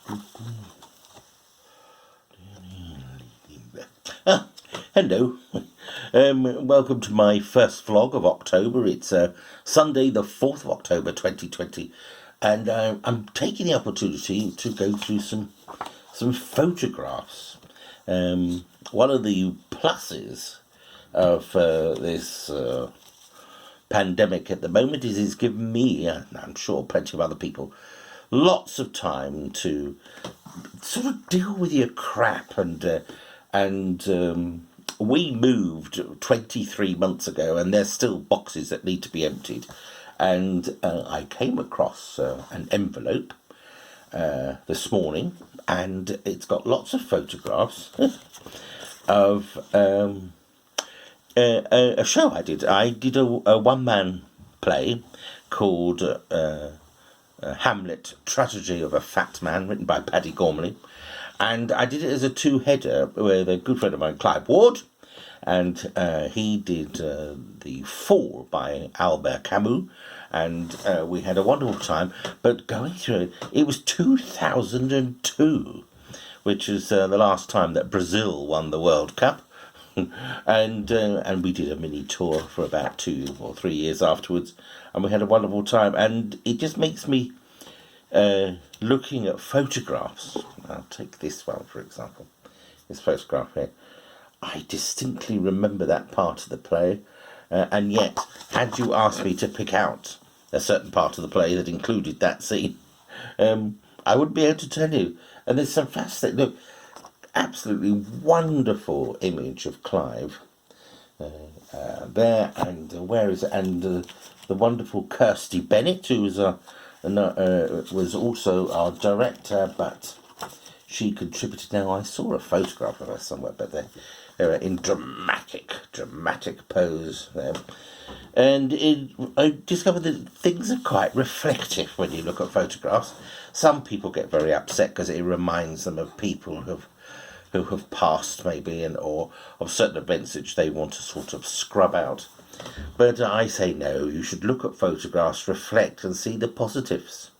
Ah, hello. Welcome to my first vlog of October. It's Sunday, the 4th of October, 2020, and I'm taking the opportunity to go through some photographs. One of the pluses of this pandemic at the moment is it's given me, and I'm sure plenty of other people, lots of time to sort of deal with your crap and we moved 23 months ago, and there's still boxes that need to be emptied. And I came across an envelope this morning, and it's got lots of photographs of a show I did. I did a one-man play called Hamlet, Tragedy of a Fat Man, written by Paddy Gormley. And I did it as a two-header with a good friend of mine, Clive Ward, and he did The Fall by Albert Camus, and we had a wonderful time. But going through it was 2002, which is the last time that Brazil won the World Cup. and we did a mini tour for about 2 or 3 years afterwards, and we had a wonderful time. And it just makes me looking at photographs. I'll take this one, for example, this photograph here. I distinctly remember that part of the play, and yet, had you asked me to pick out a certain part of the play that included that scene, I wouldn't be able to tell you. And there's some fascinating, look, absolutely wonderful image of Clive there, and where is it? And the wonderful Kirsty Bennett, who was also our director, but she contributed. Now, I saw a photograph of her somewhere, but they were in dramatic pose there. And I discovered that things are quite reflective when you look at photographs. Some people get very upset because it reminds them of people who have passed, maybe, or of certain events which they want to sort of scrub out. But I say no, you should look at photographs, reflect, and see the positives.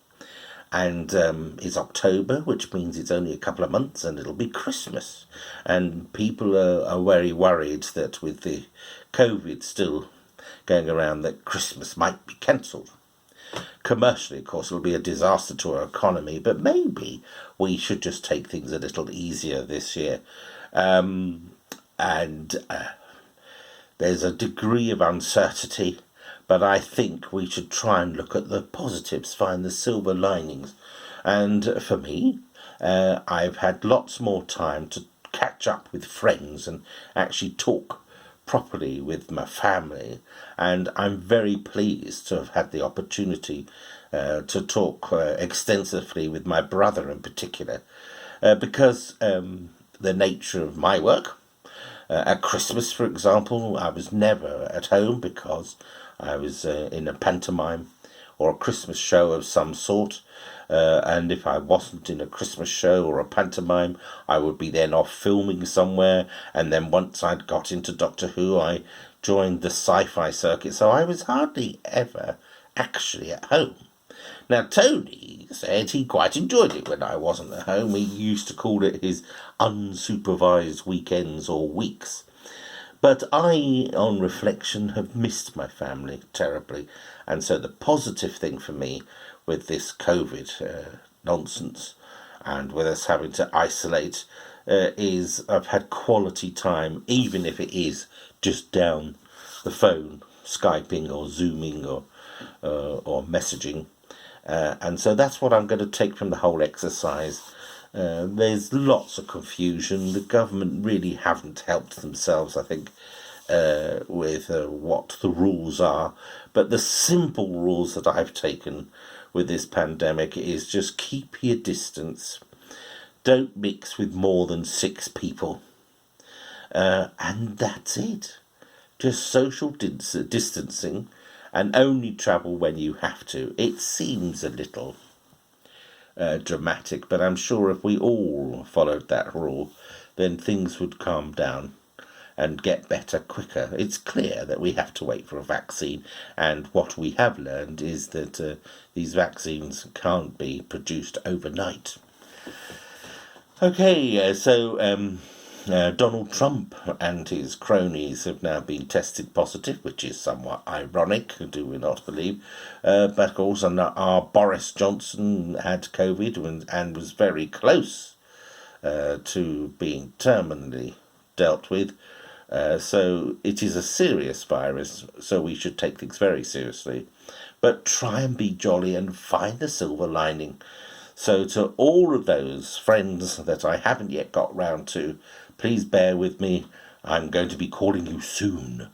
And it's October, which means it's only a couple of months and it'll be Christmas. And people are very worried that with the COVID still going around, that Christmas might be cancelled. Commercially, of course, it'll be a disaster to our economy, but maybe we should just take things a little easier this year. There's a degree of uncertainty, but I think we should try and look at the positives, find the silver linings. And for me, I've had lots more time to catch up with friends and actually talk properly with my family, and I'm very pleased to have had the opportunity to talk extensively with my brother in particular, because the nature of my work. At Christmas, for example, I was never at home because I was in a pantomime or a Christmas show of some sort. And if I wasn't in a Christmas show or a pantomime, I would be then off filming somewhere. And then once I'd got into Doctor Who, I joined the sci-fi circuit. So I was hardly ever actually at home. Now, Tony said he quite enjoyed it when I wasn't at home. He used to call it his unsupervised weekends or weeks. But I, on reflection, have missed my family terribly. And so the positive thing for me with this COVID nonsense and with us having to isolate is I've had quality time, even if it is just down the phone, Skyping or Zooming or messaging. And so that's what I'm going to take from the whole exercise. There's lots of confusion. The government really haven't helped themselves, I think, with what the rules are. But the simple rules that I've taken with this pandemic is just keep your distance. Don't mix with more than 6 people. And that's it. Just social distancing, and only travel when you have to. It seems a little dramatic, but I'm sure if we all followed that rule, then things would calm down and get better quicker. It's clear that we have to wait for a vaccine, and what we have learned is that these vaccines can't be produced overnight. Okay, Donald Trump and his cronies have now been tested positive, which is somewhat ironic, do we not believe? But of course, and our Boris Johnson had COVID and was very close to being terminally dealt with. So it is a serious virus, so we should take things very seriously. But try and be jolly and find the silver lining. So, to all of those friends that I haven't yet got round to, please bear with me. I'm going to be calling you soon.